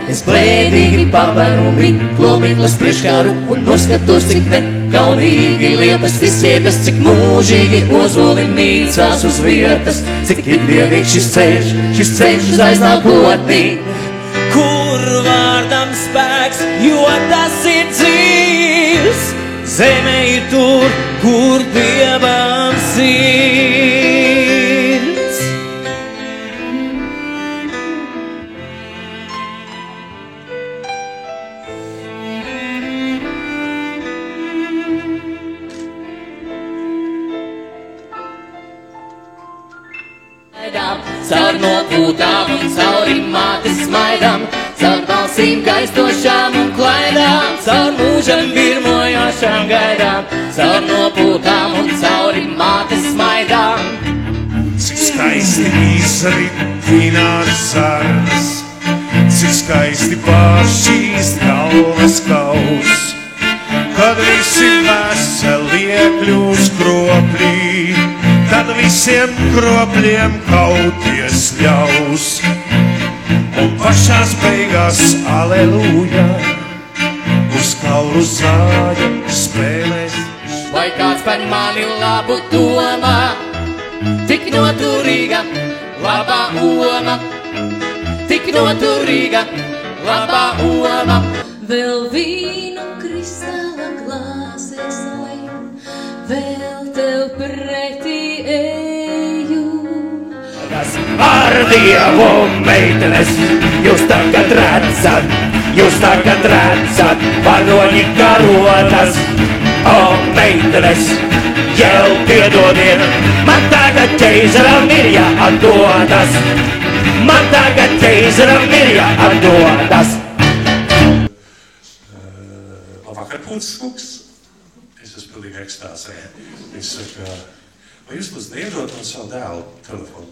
Es blēdīgi pavēru miklomiklas priekškāru un noskatos, cik nekaunīgi lietas izsietas, cik mūžīgi ozoli mīcās uz vietas, cik ikdienīgs šis ceļš uz aiznākotnī. Kur vārdam spēks, jo tas ir dzīvs, zeme ir tur, kur Dievam sirds. Caur nopūtām un cauri mātes smaidām, caur balsīm gaistošām un klaidām, caur mūžam virmojošām gaidām, caur nopūtām un cauri mātes smaidām. Cik skaisti izritinās sarnas, cik skaisti pāršķīst galvas kaus, kad visi veselie kļūst kropļi, tad visiem kropļiem kauties ļaus. Un pašās beigās, aleluja, uz kaulu zāļa spēlēs. Vai kāds par mani labu domā, tik noturīga, labā oma, tik noturīga, labā oma. Vēl vīnu kristāla glāzēs, lai vēl tev pretī eju. Ar Dievu meitenes, jūs tagad redzat, varoņi karotas. O, meitenes, jau piedodiet, man tagad ķeizaram ir jāatdodas. Man tagad ķeizaram ir jāatdodas. Labvakar, Punskungs. Es esmu pilnīgi ekstāzē. Viņš saka, vai jūs lūdzu iedot man savu dēlu telefonu?